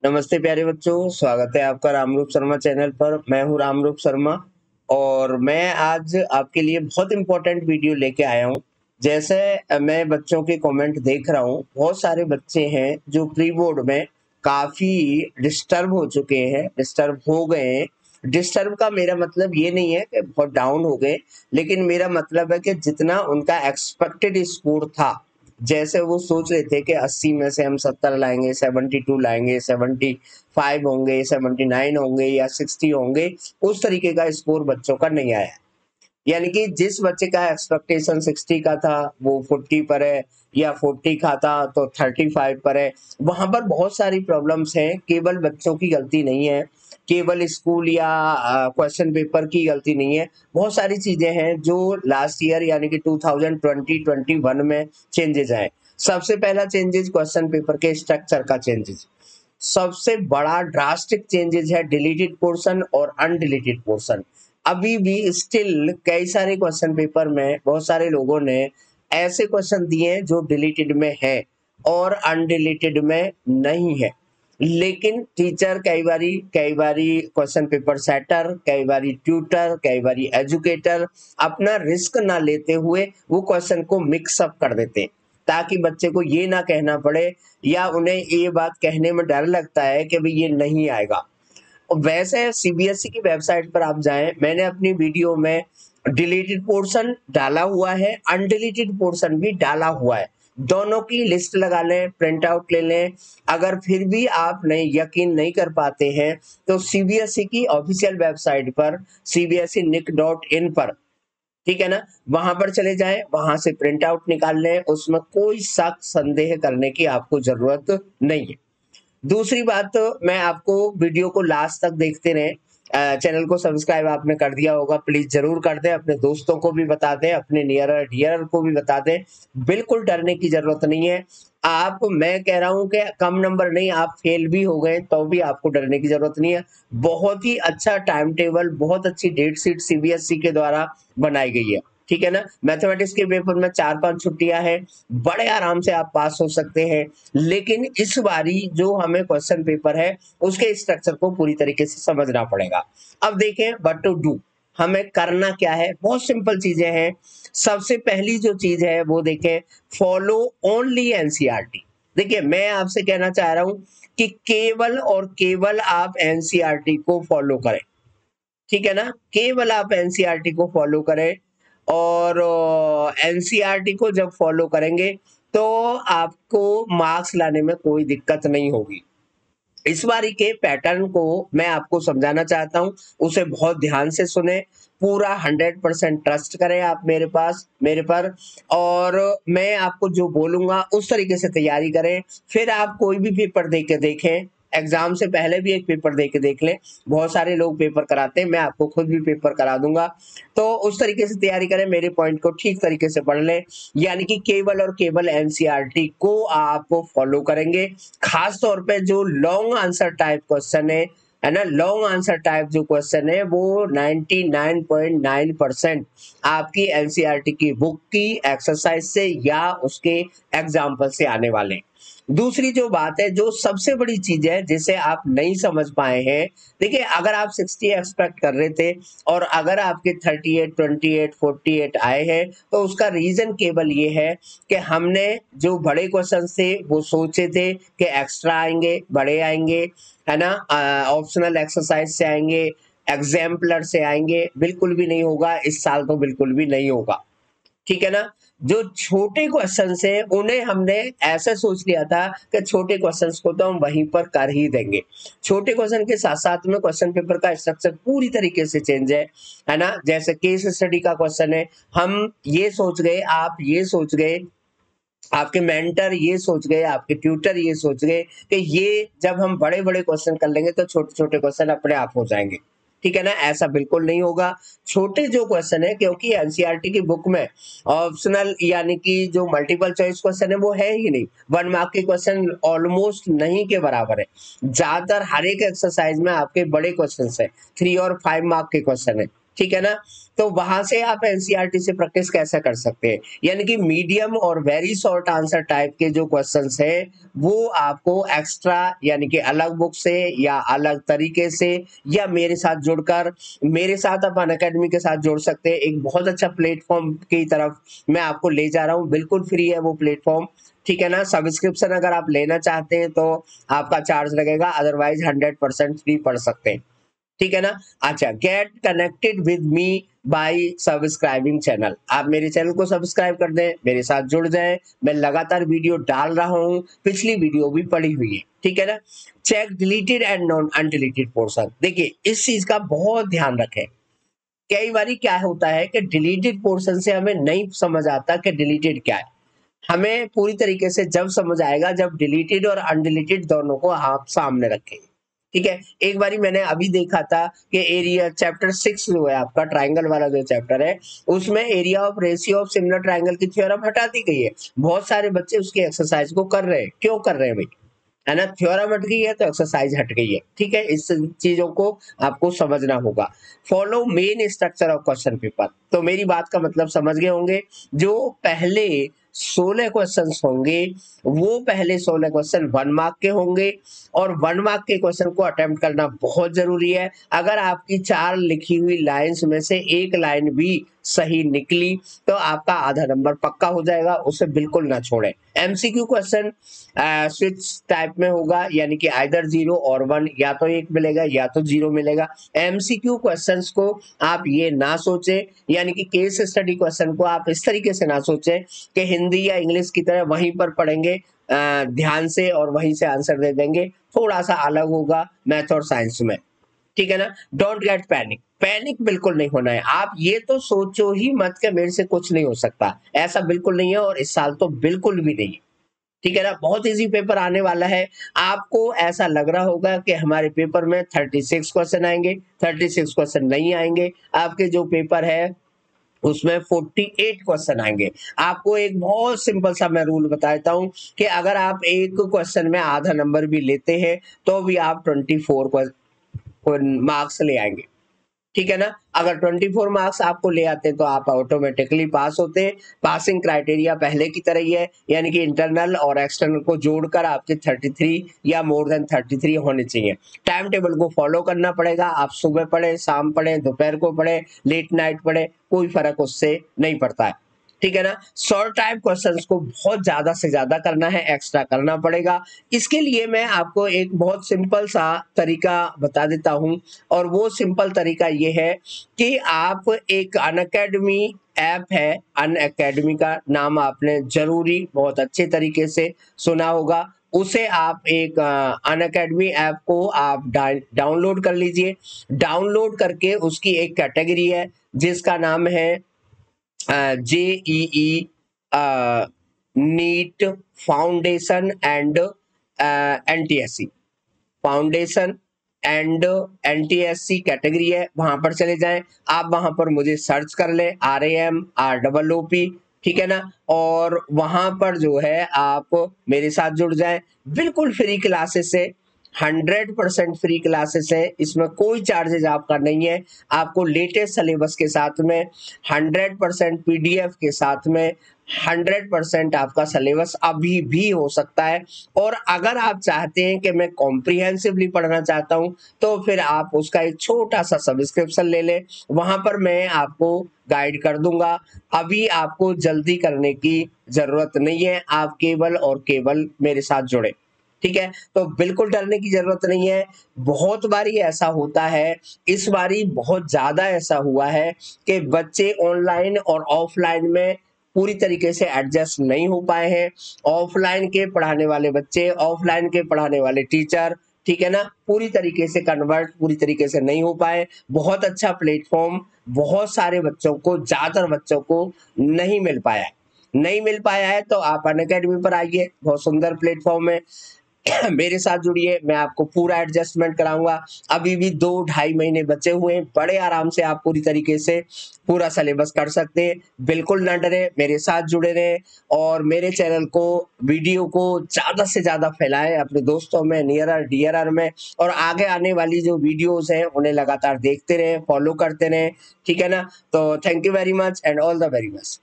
नमस्ते प्यारे बच्चों, स्वागत है आपका रामरूप शर्मा चैनल पर। मैं हूं रामरूप शर्मा और मैं आज आपके लिए बहुत इंपॉर्टेंट वीडियो लेके आया हूं। जैसे मैं बच्चों के कमेंट देख रहा हूं, बहुत सारे बच्चे हैं जो प्री बोर्ड में काफी डिस्टर्ब हो चुके हैं, डिस्टर्ब हो गए हैं। डिस्टर्ब का मेरा मतलब ये नहीं है कि बहुत डाउन हो गए, लेकिन मेरा मतलब है कि जितना उनका एक्सपेक्टेड स्कोर था, जैसे वो सोच रहे थे कि 80 में से हम 70 लाएंगे, 72 लाएंगे, 75 होंगे, 79 होंगे या 60 होंगे, उस तरीके का स्कोर बच्चों का नहीं आया। यानी कि जिस बच्चे का एक्सपेक्टेशन 60 का था वो 40 पर है, या 40 का था तो 35 पर है। वहां पर बहुत सारी प्रॉब्लम्स हैं, केवल बच्चों की गलती नहीं है, केवल स्कूल या क्वेश्चन पेपर की गलती नहीं है। बहुत सारी चीजें हैं जो लास्ट ईयर यानी कि 2020-21 में चेंजेस आए। सबसे पहला चेंजेस क्वेश्चन पेपर के स्ट्रक्चर का चेंजेस। सबसे बड़ा ड्रास्टिक चेंजेस है डिलीटेड पोर्शन और अनडिलीटेड पोर्शन। अभी भी स्टिल कई सारे क्वेश्चन पेपर में बहुत सारे लोगों ने ऐसे क्वेश्चन दिए हैं जो डिलीटेड में है और अनडिलीटेड में नहीं है। लेकिन टीचर कई बारी क्वेश्चन पेपर सेटर, कई बारी ट्यूटर, कई बारी एजुकेटर अपना रिस्क ना लेते हुए वो क्वेश्चन को मिक्स अप कर देते हैं, ताकि बच्चे को ये ना कहना पड़े या उन्हें ये बात कहने में डर लगता है कि भाई ये नहीं आएगा। और वैसे सीबीएसई की वेबसाइट पर आप जाएं, मैंने अपनी वीडियो में डिलीटेड पोर्शन डाला हुआ है, अनडिलीटेड पोर्शन भी डाला हुआ है। दोनों की लिस्ट लगा लें, प्रिंट आउट ले लें। अगर फिर भी आप नहीं यकीन नहीं कर पाते हैं तो सीबीएसई की ऑफिशियल वेबसाइट पर cbsenic.in पर, ठीक है ना, वहां पर चले जाएं, वहां से प्रिंट आउट निकाल लें। उसमें कोई शक संदेह करने की आपको जरूरत नहीं है। दूसरी बात, तो मैं आपको वीडियो को लास्ट तक देखते रहें। चैनल को सब्सक्राइब आपने कर दिया होगा, प्लीज जरूर कर दें। अपने दोस्तों को भी बता दें, अपने नियर डियर को भी बता दें। बिल्कुल डरने की जरूरत नहीं है। मैं कह रहा हूं कि कम नंबर नहीं, आप फेल भी हो गए तो भी आपको डरने की जरूरत नहीं है। बहुत ही अच्छा टाइम टेबल, बहुत अच्छी डेट शीट सीबीएसई के द्वारा बनाई गई है, ठीक है ना। मैथमेटिक्स के पेपर में 4-5 छुट्टियां हैं, बड़े आराम से आप पास हो सकते हैं। लेकिन इस बारी जो हमें क्वेश्चन पेपर है उसके स्ट्रक्चर को पूरी तरीके से समझना पड़ेगा। अब देखें व्हाट टू डू, हमें करना क्या है। बहुत सिंपल चीजें हैं। सबसे पहली जो चीज है वो देखें, फॉलो ओनली एनसीईआरटी। देखिए, मैं आपसे कहना चाह रहा हूं कि केवल और केवल आप एनसीईआरटी को फॉलो करें, ठीक है ना। केवल आप एनसीईआरटी को फॉलो करें और एनसीईआरटी को जब फॉलो करेंगे तो आपको मार्क्स लाने में कोई दिक्कत नहीं होगी। इस बारी के पैटर्न को मैं आपको समझाना चाहता हूं, उसे बहुत ध्यान से सुने, पूरा 100% ट्रस्ट करें आप मेरे पर। और मैं आपको जो बोलूंगा उस तरीके से तैयारी करें। फिर आप कोई भी पेपर दे के देखें, एग्जाम से पहले भी एक पेपर दे के देख लें। बहुत सारे लोग पेपर कराते हैं, मैं आपको खुद भी पेपर करा दूंगा। तो उस तरीके से तैयारी करें, मेरे पॉइंट को ठीक तरीके से पढ़ लें। यानी कि केवल और केवल एनसीईआरटी को आप फॉलो करेंगे। खास तौर पे जो लॉन्ग आंसर टाइप क्वेश्चन है ना, लॉन्ग आंसर टाइप जो क्वेश्चन है वो 99.9% आपकी एनसीईआरटी की बुक की एक्सरसाइज से या उसके एग्जाम्पल से आने वाले हैं। दूसरी जो बात है, जो सबसे बड़ी चीज है जिसे आप नहीं समझ पाए हैं, देखिए, अगर आप 60 एक्सपेक्ट कर रहे थे और अगर आपके 38, 28, 48 आए हैं तो उसका रीजन केवल ये है कि हमने जो बड़े क्वेश्चन थे वो सोचे थे कि एक्स्ट्रा आएंगे, बड़े आएंगे, है ना, ऑप्शनल एक्सरसाइज से आएंगे, एग्जाम्पलर से आएंगे। बिल्कुल भी नहीं होगा, इस साल तो बिल्कुल भी नहीं होगा, ठीक है ना। जो छोटे क्वेश्चन है उन्हें हमने ऐसे सोच लिया था कि छोटे क्वेश्चंस को तो हम वहीं पर कर ही देंगे। छोटे क्वेश्चन के साथ साथ में क्वेश्चन पेपर का स्ट्रक्चर पूरी तरीके से चेंज है ना। जैसे केस स्टडी का क्वेश्चन है, हम ये सोच गए, आप ये सोच गए, आपके मेंटर ये सोच गए, आपके ट्यूटर ये सोच गए कि ये जब हम बड़े बड़े क्वेश्चन कर लेंगे तो छोटे छोटे क्वेश्चन अपने आप हो जाएंगे, ठीक है ना। ऐसा बिल्कुल नहीं होगा। छोटे जो क्वेश्चन है, क्योंकि एनसीईआरटी की बुक में ऑप्शनल यानी कि जो मल्टीपल चॉइस क्वेश्चन है वो है ही नहीं। 1 मार्क के क्वेश्चन ऑलमोस्ट नहीं के बराबर है। ज्यादातर हर एक एक्सरसाइज में आपके बड़े क्वेश्चन है, 3 और 5 मार्क के क्वेश्चन है, ठीक है ना। तो वहां से आप एनसीईआरटी से प्रैक्टिस कैसे कर सकते हैं, यानी कि मीडियम और वेरी शॉर्ट आंसर टाइप के जो क्वेश्चंस है वो आपको एक्स्ट्रा यानी कि अलग बुक से या अलग तरीके से या मेरे साथ जुड़कर, मेरे साथ आप अनअकैडमी के साथ जुड़ सकते हैं। एक बहुत अच्छा प्लेटफॉर्म की तरफ मैं आपको ले जा रहा हूँ, बिल्कुल फ्री है वो प्लेटफॉर्म, ठीक है ना। सब्सक्रिप्शन अगर आप लेना चाहते हैं तो आपका चार्ज लगेगा, अदरवाइज 100% फ्री पढ़ सकते हैं, ठीक है ना। अच्छा, get connected with me bye subscribing channel, आप मेरे चैनल को सब्सक्राइब कर दें, मेरे साथ जुड़ जाएं। मैं लगातार वीडियो डाल रहा हूं, पिछली वीडियो भी पड़ी हुई है, ठीक है ना। Check deleted and non undeleted portion, देखिए इस चीज का बहुत ध्यान रखें। कई बार क्या होता है कि डिलीटेड पोर्शन से हमें नहीं समझ आता कि डिलीटेड क्या है। हमें पूरी तरीके से जब समझ आएगा जब डिलीटेड और अनडिलीटेड दोनों को आप सामने रखेंगे, ठीक है। एक बारी मैंने अभी देखा था कि एरिया चैप्टर 6 जो है आपका ट्राइंगल वाला जो चैप्टर है, उसमें area of ratio of similar triangle की थ्योरम हटा दी गई है। बहुत सारे बच्चे उसकी एक्सरसाइज को कर रहे हैं, क्यों कर रहे हैं भाई, है ना। थ्योरम हट गई है तो एक्सरसाइज हट गई है, ठीक है। इस चीजों को आपको समझना होगा। Follow main structure of question paper, तो मेरी बात का मतलब समझ गए होंगे। जो पहले 16 क्वेश्चन होंगे वो पहले 16 क्वेश्चन 1 मार्क के होंगे, और 1 मार्क के क्वेश्चन को अटेम्प्ट करना बहुत जरूरी है। अगर आपकी 4 लिखी हुई लाइंस में से एक लाइन भी सही निकली तो आपका आधा नंबर पक्का हो जाएगा, उसे बिल्कुल ना छोड़ें। एमसीक्यू क्वेश्चन स्विच टाइप में होगा, यानी कि आइदर 0 और 1, या तो 1 मिलेगा या तो 0 मिलेगा। एमसीक्यू क्वेश्चंस को आप ये ना सोचें, यानी कि केस स्टडी क्वेश्चन को आप इस तरीके से ना सोचें कि हिंदी या इंग्लिश की तरह वहीं पर पढ़ेंगे ध्यान से और वहीं से आंसर दे देंगे। थोड़ा सा अलग होगा मैथ और साइंस में, ठीक है ना। डोंट गेट पैनिक, पैनिक बिल्कुल नहीं होना है। आप ये तो सोचो ही मत कि मेरे से कुछ नहीं हो सकता, ऐसा बिल्कुल नहीं है, और इस साल तो बिल्कुल भी नहीं है, ठीक है ना। बहुत इजी पेपर आने वाला है। आपको ऐसा लग रहा होगा कि हमारे पेपर में 36 क्वेश्चन आएंगे, 36 क्वेश्चन नहीं आएंगे। आपके जो पेपर है उसमें 48 क्वेश्चन आएंगे। आपको एक बहुत सिंपल सा मैं रूल बता देता हूं कि अगर आप एक क्वेश्चन में आधा नंबर भी लेते हैं तो भी आप 24 मार्क्स ले आएंगे, ठीक है ना। अगर 24 मार्क्स आपको ले आते तो आप ऑटोमेटिकली पास होते। पासिंग क्राइटेरिया पहले की तरह ही है, यानी कि इंटरनल और एक्सटर्नल को जोड़कर आपके 33 या मोर देन 33 होने चाहिए। टाइम टेबल को फॉलो करना पड़ेगा, आप सुबह पढ़े, शाम पढ़े, दोपहर को पढ़े, लेट नाइट पढ़े, कोई फर्क उससे नहीं पड़ता है, ठीक है ना। शॉर्ट टाइप क्वेश्चंस को बहुत ज्यादा से ज्यादा करना है, एक्स्ट्रा करना पड़ेगा। इसके लिए मैं आपको एक बहुत सिंपल सा तरीका बता देता हूं, और वो सिंपल तरीका ये है कि आप एक अनअकैडमी ऐप है, अनअकैडमी का नाम आपने जरूरी बहुत अच्छे तरीके से सुना होगा। उसे आप एक अनअकैडमी ऐप को आप डाउनलोड कर लीजिए। डाउनलोड करके उसकी एक कैटेगरी है जिसका नाम है JEE NEET foundation and NTSC, foundation and NTSC category है, वहां पर चले जाएं। आप वहां पर मुझे सर्च कर ले, RAMROOP, ठीक है ना। और वहां पर जो है आप मेरे साथ जुड़ जाएं, बिल्कुल फ्री क्लासेस है, 100% फ्री क्लासेस है, इसमें कोई चार्जेज आपका नहीं है। आपको लेटेस्ट सिलेबस के साथ में, 100% PDF के साथ में, 100% आपका सिलेबस अभी भी हो सकता है। और अगर आप चाहते हैं कि मैं कॉम्प्रिहेंसिवली पढ़ना चाहता हूं तो फिर आप उसका एक छोटा सा सब्सक्रिप्शन ले लें, वहां पर मैं आपको गाइड कर दूंगा। अभी आपको जल्दी करने की जरूरत नहीं है, आप केवल और केवल मेरे साथ जुड़े, ठीक है। तो बिल्कुल डरने की जरूरत नहीं है। बहुत बारी ऐसा होता है, इस बारी बहुत ज्यादा ऐसा हुआ है कि बच्चे ऑनलाइन और ऑफलाइन में पूरी तरीके से एडजस्ट नहीं हो पाए हैं। ऑफलाइन के पढ़ाने वाले बच्चे, ऑफलाइन के पढ़ाने वाले टीचर, ठीक है ना, पूरी तरीके से कन्वर्ट पूरी तरीके से नहीं हो पाए। बहुत अच्छा प्लेटफॉर्म बहुत सारे बच्चों को, ज्यादातर बच्चों को नहीं मिल पाया है। नहीं मिल पाया है तो आप अनअकैडमी पर आइए, बहुत सुंदर प्लेटफॉर्म है। मेरे साथ जुड़िए, मैं आपको पूरा एडजस्टमेंट कराऊंगा। अभी भी 2-2.5 महीने बचे हुए हैं, बड़े आराम से आप पूरी तरीके से पूरा सिलेबस कर सकते हैं। बिल्कुल ना डरे, मेरे साथ जुड़े रहें और मेरे चैनल को, वीडियो को ज़्यादा से ज़्यादा फैलाएं अपने दोस्तों में, नियरर डियरर में, और आगे आने वाली जो वीडियोस हैं उन्हें लगातार देखते रहें, फॉलो करते रहें। ठीक है ना? तो thank you very much and all the very best.